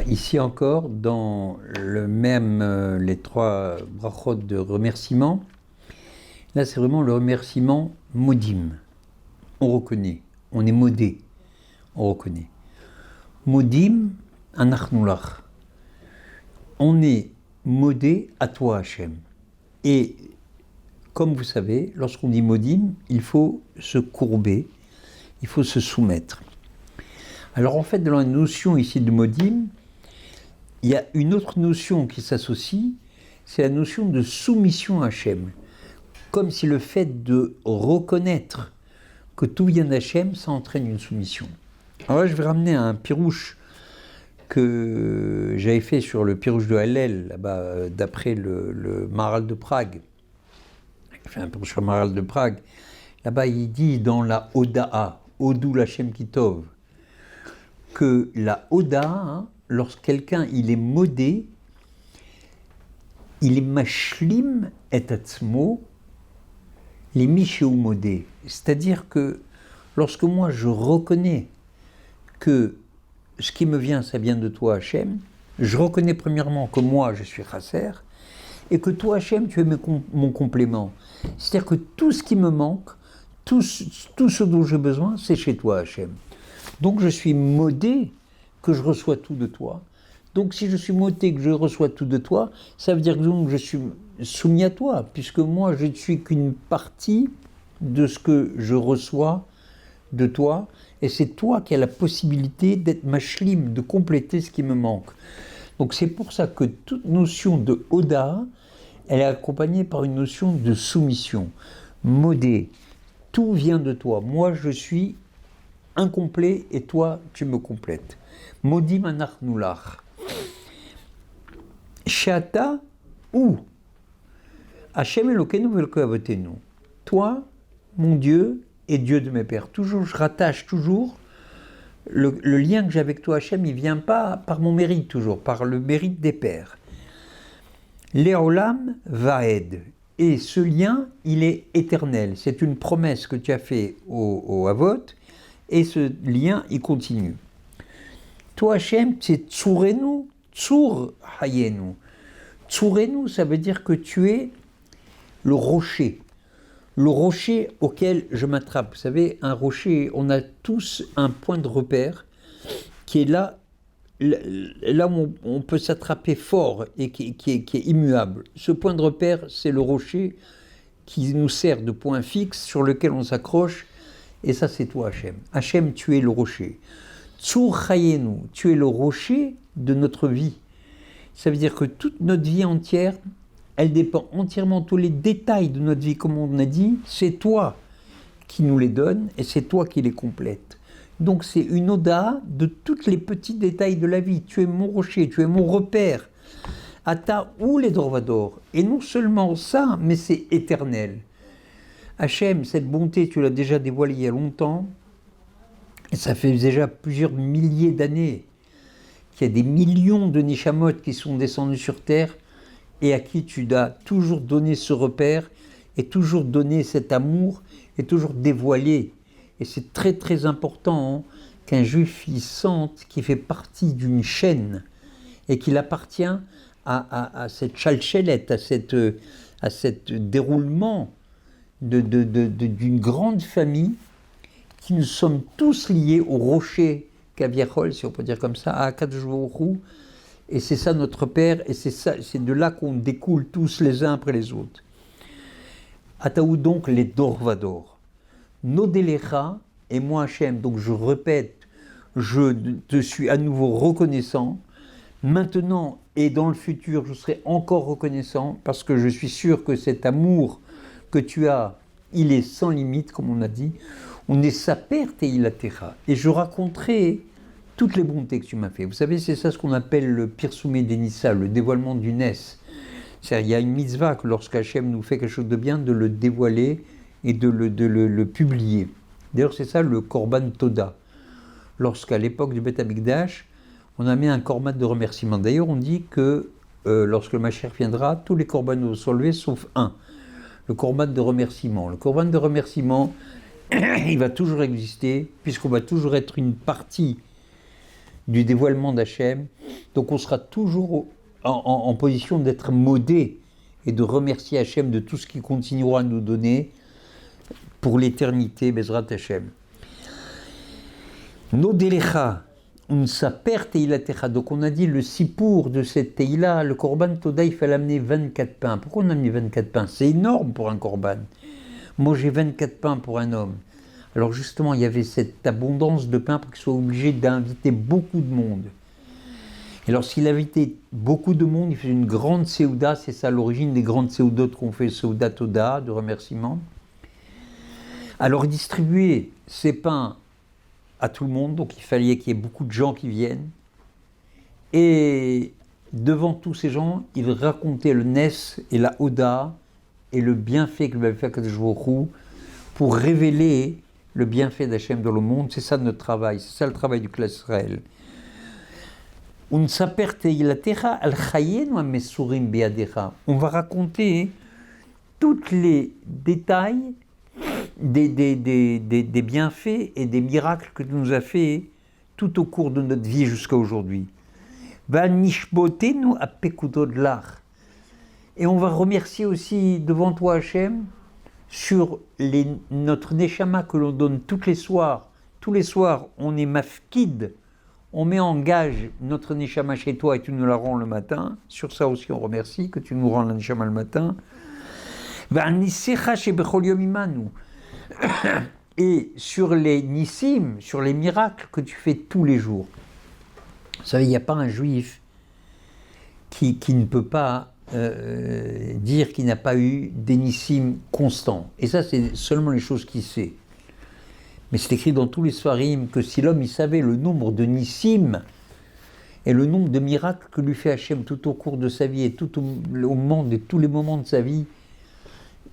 Ici encore, dans les trois brachot de remerciement, là c'est vraiment le remerciement modim. On reconnaît, on est modé, on reconnaît. Modim anachnulach. On est modé à toi, Hachem. Et comme vous savez, lorsqu'on dit modim, il faut se courber, il faut se soumettre. Alors en fait, dans la notion ici de modim, il y a une autre notion qui s'associe, c'est la notion de soumission à Hachem. Comme si le fait de reconnaître que tout vient d'Hachem, ça entraîne une soumission. Alors là, je vais ramener un pirouche que j'avais fait sur le pirouche de Hallel, là-bas, d'après le Maharal de Prague. J'ai fait un pirouche sur le Maharal de Prague. Là-bas, il dit dans la Oda'a, Odou Lachem Kitov, que la Oda'a, lorsque quelqu'un il est modé, il est mashlim et atzmo, les michéou modé. C'est-à-dire que lorsque moi je reconnais que ce qui me vient, ça vient de toi, Hachem, je reconnais premièrement que moi je suis chasser et que toi, Hachem, tu es mon complément. C'est-à-dire que tout ce qui me manque, tout ce dont j'ai besoin, c'est chez toi, Hachem. Donc je suis modé que je reçois tout de toi. Donc si je suis modé que je reçois tout de toi, ça veut dire que donc, je suis soumis à toi, puisque moi je ne suis qu'une partie de ce que je reçois de toi, et c'est toi qui as la possibilité d'être mashlim, de compléter ce qui me manque. Donc c'est pour ça que toute notion de Oda, elle est accompagnée par une notion de soumission. Modé, tout vient de toi. Moi je suis incomplet et toi tu me complètes. Modim anachnulach. Shata ou Hachem Elokeinu ve'Elokei Avotenu. Toi, mon Dieu et Dieu de mes pères. Toujours, je rattache toujours le lien que j'ai avec toi, Hachem, il ne vient pas par mon mérite toujours, par le mérite des pères. Léolam vaed. Et ce lien, il est éternel. C'est une promesse que tu as fait au Avot, et ce lien, il continue. Toi, Hachem, c'est Tsurenu, Tsur Hayenu. Tsurenu, ça veut dire que tu es le rocher auquel je m'attrape. Vous savez, un rocher, on a tous un point de repère qui est là où on peut s'attraper fort et qui est immuable. Ce point de repère, c'est le rocher qui nous sert de point fixe sur lequel on s'accroche, et ça c'est toi, Hachem. Hachem, tu es le rocher. Tsur Hayenu, tu es le rocher de notre vie. Ça veut dire que toute notre vie entière, elle dépend entièrement, tous les détails de notre vie, comme on a dit, c'est toi qui nous les donnes et c'est toi qui les complètes. Donc c'est une oda de tous les petits détails de la vie. Tu es mon rocher, tu es mon repère. Ata ou les dorvador. Et non seulement ça, mais c'est éternel. Hachem, cette bonté, tu l'as déjà dévoilée il y a longtemps, et ça fait déjà plusieurs milliers d'années qu'il y a des millions de Nishamot qui sont descendus sur terre et à qui tu as toujours donné ce repère et toujours donné cet amour et toujours dévoilé. Et c'est très très important qu'un juif y sente qu'il fait partie d'une chaîne et qu'il appartient à cette chalchelette, à cette déroulement d'une grande famille, qui nous sommes tous liés au rocher Kaviachol, si on peut dire comme ça, à Akadosh Baruch Hu. Et c'est ça notre Père, et c'est de là qu'on découle tous les uns après les autres. Ataou donc les Dorvador. Nodelecha, et moi Hachem, donc je répète, je te suis à nouveau reconnaissant. Maintenant et dans le futur, je serai encore reconnaissant, parce que je suis sûr que cet amour que tu as, il est sans limite, comme on a dit. On est sa perte et il a terra. Et je raconterai toutes les bontés que tu m'as fait. Vous savez, c'est ça ce qu'on appelle le Pirsoumé d'Enissa, le dévoilement du Ness. C'est-à-dire, il y a une mitzvah que lorsqu'Hachem nous fait quelque chose de bien, de le dévoiler et de le publier. D'ailleurs, c'est ça le Korban Toda. Lorsqu'à l'époque du Beth Amikdash, on a mis un korban de remerciement. D'ailleurs, on dit que lorsque le Mashiach viendra, tous les korbanos sont levés sauf un, le korban de remerciement. Le korban de remerciement, il va toujours exister, puisqu'on va toujours être une partie du dévoilement d'Hachem. Donc on sera toujours en position d'être modé et de remercier Hachem de tout ce qu'il continuera à nous donner pour l'éternité, Bezrat Hachem. Nodelecha, unsaper teilatecha. Donc on a dit le sipour de cette teila, le korban toda, il fallait amener 24 pains. Pourquoi on a amené 24 pains? C'est énorme pour un korban. Moi j'ai 24 pains pour un homme. Alors justement, il y avait cette abondance de pain pour qu'il soit obligé d'inviter beaucoup de monde. Et lorsqu'il invitait beaucoup de monde, il faisait une grande séouda, c'est ça l'origine des grandes séoudotes qu'on fait, séouda toda, de remerciement. Alors il distribuait ces pains à tout le monde, donc il fallait qu'il y ait beaucoup de gens qui viennent. Et devant tous ces gens, il racontait le Nes et la Oda et le bienfait que lui avait fait Akadosh Baruch Hu pour révéler le bienfait d'Hachem dans le monde. C'est ça notre travail, c'est ça le travail du Klas Israël. On va raconter tous les détails des bienfaits et des miracles que tu nous as fait tout au cours de notre vie jusqu'à aujourd'hui. Et on va remercier aussi devant toi Hachem sur notre neshama que l'on donne tous les soirs. Tous les soirs, on est mafkid, on met en gage notre neshama chez toi et tu nous la rends le matin. Sur ça aussi, on remercie que tu nous rends la neshama le matin. Et sur les nissim, sur les miracles que tu fais tous les jours. Vous savez, il n'y a pas un juif qui ne peut pas dire qu'il n'a pas eu des nissim constants. Et ça, c'est seulement les choses qu'il sait. Mais c'est écrit dans tous les Sfarim que si l'homme il savait le nombre de nissim et le nombre de miracles que lui fait Hachem tout au cours de sa vie et tout au moment de tous les moments de sa vie,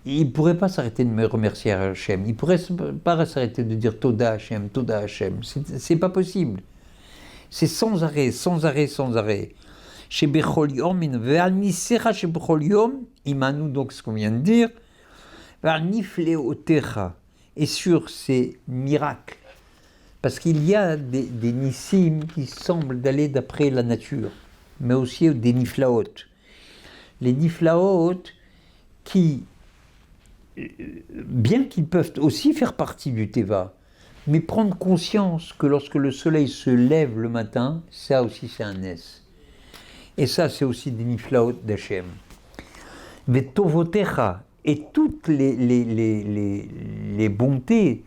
il ne pourrait pas s'arrêter de me remercier Hachem. Il ne pourrait pas s'arrêter de dire Toda Hachem, Toda Hachem. C'est pas possible. C'est sans arrêt, sans arrêt, sans arrêt. Chez Bechol Yom, Ve'alnisecha chez Bechol Yom, Imanu, donc ce qu'on vient de dire, Ve'alnifleotecha, et sur ces miracles. Parce qu'il y a des nissim qui semblent d'aller d'après la nature, mais aussi des niflaot. Les niflaot qui, bien qu'ils peuvent aussi faire partie du Teva, mais prendre conscience que lorsque le soleil se lève le matin, ça aussi c'est un Nes. Et ça c'est aussi des niflaot d'Hachem. Mais tovotecha, et toutes les bontés,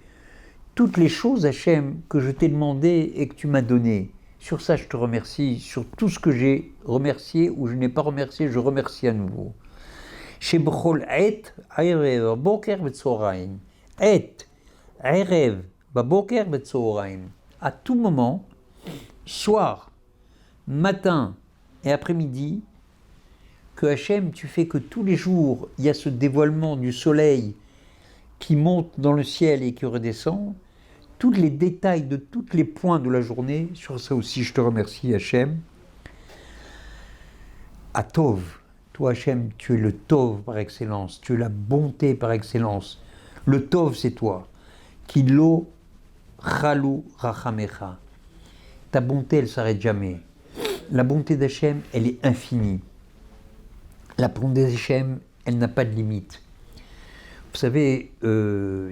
toutes les choses Hachem que je t'ai demandé et que tu m'as donné, sur ça je te remercie, sur tout ce que j'ai remercié ou je n'ai pas remercié, je remercie à nouveau. Chez Bechol et Erev, Boker Betzoraim, et Erev, Boker Betzoraim, à tout moment, soir, matin et après-midi, que Hachem, tu fais que tous les jours, il y a ce dévoilement du soleil qui monte dans le ciel et qui redescend, tous les détails de tous les points de la journée, sur ça aussi je te remercie Hachem. Atov, toi Hachem, tu es le Tov par excellence, tu es la bonté par excellence. Le Tov c'est toi. Kilo Chalou Rachamecha. Ta bonté elle ne s'arrête jamais. La bonté d'Hachem, elle est infinie. La bonté d'Hachem, elle n'a pas de limite. Vous savez,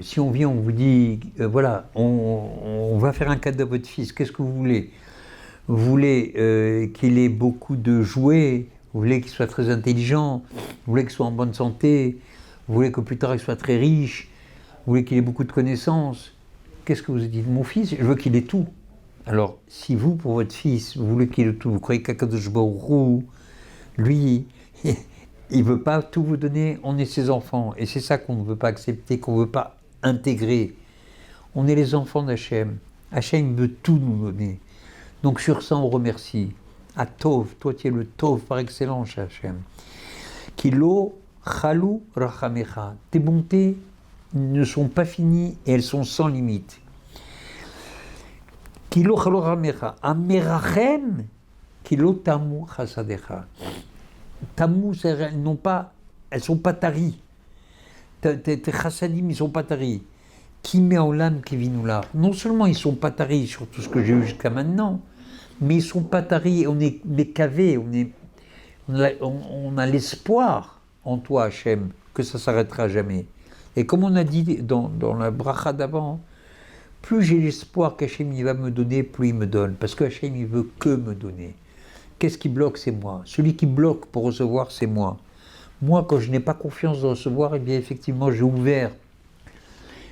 si on vient, on vous dit, voilà, on va faire un cadeau à votre fils, qu'est-ce que vous voulez? Vous voulez qu'il ait beaucoup de jouets, vous voulez qu'il soit très intelligent, vous voulez qu'il soit en bonne santé, vous voulez que plus tard il soit très riche, vous voulez qu'il ait beaucoup de connaissances. Qu'est-ce que vous dites? Mon fils, je veux qu'il ait tout. Alors, si vous, pour votre fils, vous voulez qu'il ait tout, vous croyez qu'Akadosh Baruch Hu, lui, il ne veut pas tout vous donner, on est ses enfants. Et c'est ça qu'on ne veut pas accepter, qu'on ne veut pas intégrer. On est les enfants d'Hachem. Hachem veut tout nous donner. Donc sur ça, on remercie. À Tov, toi tu es le Tov par excellence, Hachem. Kilo Chalou Rachamecha. Tes bontés ne sont pas finies et elles sont sans limite. Kilo Chalou Rachamecha. Amerachem Kilo Tamu Chasadecha. Tamu, elles ne sont pas taries. Tes chassadim, ils ne sont pas taris. Qui met en l'âme qui vit nous là? Non seulement ils ne sont pas taris sur tout ce que j'ai eu jusqu'à maintenant, mais ils ne sont pas taris, on est cavés, on a l'espoir en toi, Hachem, que ça ne s'arrêtera jamais. Et comme on a dit dans la bracha d'avant, plus j'ai l'espoir qu'Hachem il va me donner, plus il me donne, parce que Hachem il veut que me donner. Qu'est-ce qui bloque? C'est moi. Celui qui bloque pour recevoir, c'est moi. Moi, quand je n'ai pas confiance de recevoir, eh bien effectivement, j'ai ouvert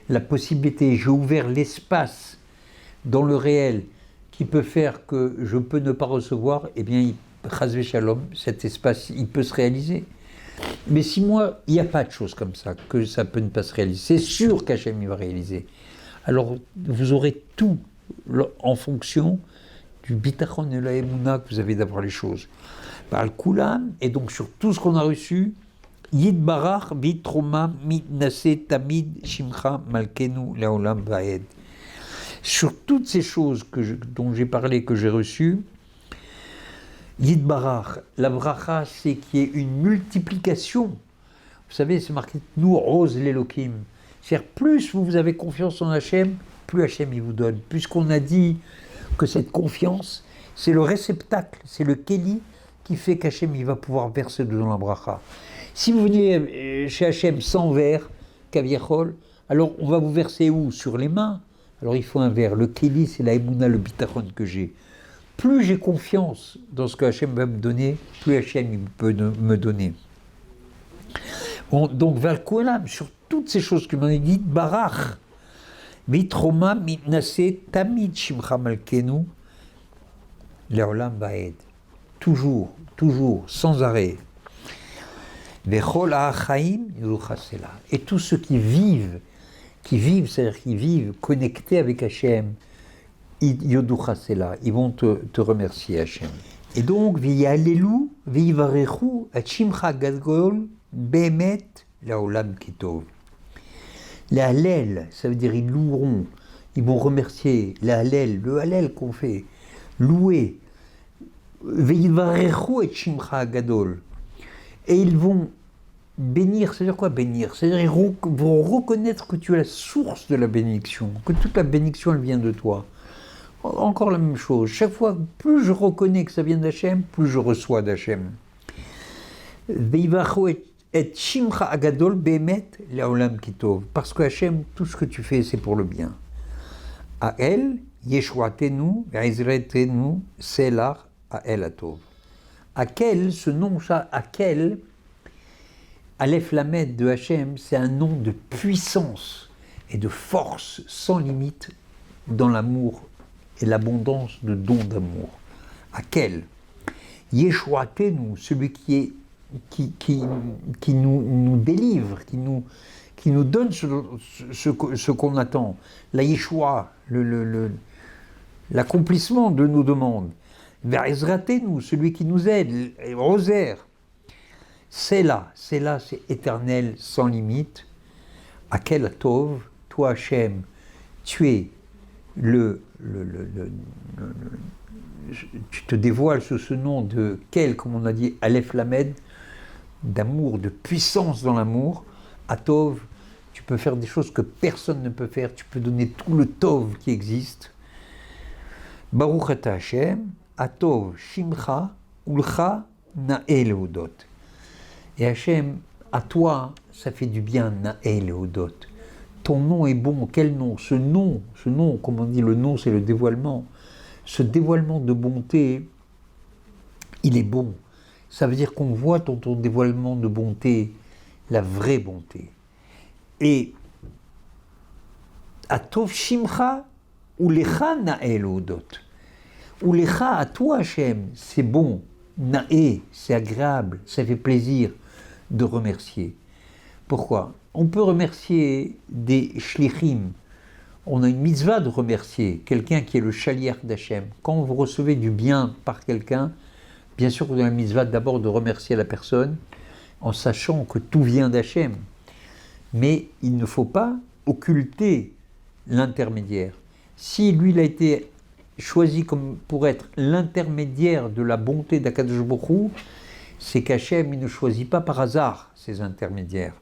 la possibilité, j'ai ouvert l'espace dans le réel qui peut faire que je peux ne pas recevoir, eh bien, chasvé shalom, cet espace, il peut se réaliser. Mais si moi, il n'y a pas de chose comme ça, que ça peut ne pas se réaliser, c'est sûr qu'Hachem il va réaliser. Alors, vous aurez tout en fonction du bitachon et la émouna que vous avez d'avoir les choses. Par le kulam, et donc sur tout ce qu'on a reçu, Yid barach, bit troma, mit nase, tamid, shimcha, malkenu, leolam vaed. Sur toutes ces choses dont j'ai parlé, que j'ai reçues, Yid barach, la bracha, c'est qu'il y ait une multiplication. Vous savez, c'est marqué nous rose l'Elohim. C'est-à-dire, plus vous avez confiance en Hachem, plus Hachem il vous donne. Puisqu'on a dit que cette confiance, c'est le réceptacle, c'est le kéli qui fait qu'Hachem il va pouvoir verser dedans la bracha. Si vous venez chez Hachem sans verre, kaviachol, alors on va vous verser où? Sur les mains. Alors il faut un verre. Le kéli, c'est la émouna, le bitachon que j'ai. Plus j'ai confiance dans ce que Hachem va me donner, plus Hachem il peut me donner. Bon, donc, Valkoelam, sur toutes ces choses que m'en dit, Barach, Mitroma, Mitnase, Tamid, Shimcha Malkenu, Leolam Baed. Toujours, sans arrêt. Vechol Ha'achaim, Yuchasela. Et tous ceux qui vivent, c'est-à-dire qui vivent connectés avec Hachem, Yoduchasela, ils vont te remercier, Hachem. Et donc, V'yalelu, V'yivarechu, Hachimcha Gadgol, Behemet, Laolam Kitov. Les Hallel, ça veut dire ils loueront, ils vont remercier les Hallel, le Hallel qu'on fait, louer. V'yivarechu et Shimcha Gadol. Et ils vont bénir, c'est-à-dire quoi bénir? C'est-à-dire ils vont reconnaître que tu es la source de la bénédiction, que toute la bénédiction elle vient de toi. Encore la même chose, chaque fois, plus je reconnais que ça vient d'Hachem, plus je reçois d'Hachem. Et Shimcha Agadol Behemet Laolam Kitov. Parce que Hachem, tout ce que tu fais, c'est pour le bien. A El, Yeshuatenu, Ve'izretenu, Selar, A El Atov. Akel, ce nom, Akel, Aleph Lamed de Hachem, c'est un nom de puissance et de force sans limite dans l'amour et l'abondance de dons d'amour. Akel, Yeshuatenu, celui qui nous délivre, qui nous donne ce qu'on attend. La Yeshua, l'accomplissement de nos demandes. Ve'ezratenu, celui qui nous aide, Rosaire. C'est là, c'est éternel, sans limite. Akel Tov, toi Hachem, tu es tu te dévoiles sous ce nom de quel, comme on a dit, Aleph Lamed, d'amour, de puissance dans l'amour. Atov, tu peux faire des choses que personne ne peut faire, tu peux donner tout le Tov qui existe. Baruch ata Hashem, Atov, Shimcha, Ulcha, Na'e Lehodot. Et Hachem, à toi, ça fait du bien, Na'e Lehodot. Ton nom est bon, quel nom? Ce nom, comme on dit, le nom c'est le dévoilement. Ce dévoilement de bonté, il est bon. Ça veut dire qu'on voit dans ton dévoilement de bonté la vraie bonté. Et Atov Shimcha, Ulecha Na'e Lehodot. Ulecha, à toi Hachem, c'est bon. Na'e, c'est agréable, ça fait plaisir de remercier. Pourquoi? On peut remercier des shlichim. On a une mitzvah de remercier quelqu'un qui est le shaliach d'Hachem. Quand vous recevez du bien par quelqu'un, bien sûr vous avez la mitzvah d'abord de remercier la personne en sachant que tout vient d'Hachem. Mais il ne faut pas occulter l'intermédiaire. Si lui il a été choisi comme pour être l'intermédiaire de la bonté d'Akadosh Baruch Hu, c'est qu'Hachem il ne choisit pas par hasard ses intermédiaires.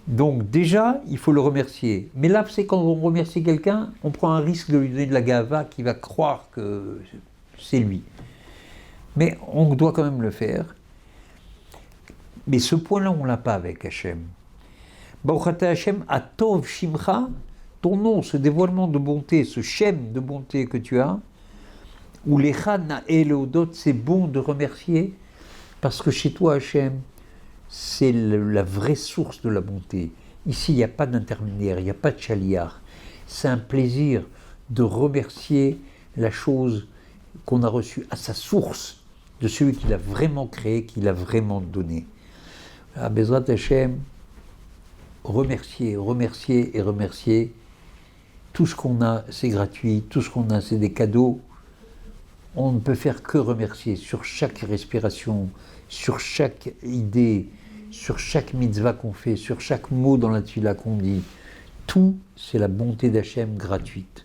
Donc déjà, il faut le remercier. Mais là, c'est quand on remercie quelqu'un, on prend un risque de lui donner de la gava qui va croire que c'est lui. Mais on doit quand même le faire. Mais ce point-là, on ne l'a pas avec Hachem. Baruch Ata Hachem, Atov Shimcha, ton nom, ce dévoilement de bonté, ce Shem de bonté que tu as, ou Lecha Na'el Odot, c'est bon de remercier, parce que chez toi, Hachem, c'est la vraie source de la bonté. Ici, il n'y a pas d'intermédiaire, il n'y a pas de chaliar. C'est un plaisir de remercier la chose qu'on a reçue à sa source, de celui qui l'a vraiment créé, qui l'a vraiment donné. À Bezrat Hachem, remercier, remercier et remercier. Tout ce qu'on a, c'est gratuit, tout ce qu'on a, c'est des cadeaux. On ne peut faire que remercier sur chaque respiration, sur chaque idée, sur chaque mitzvah qu'on fait, sur chaque mot dans la tefila qu'on dit. Tout, c'est la bonté d'Hachem gratuite.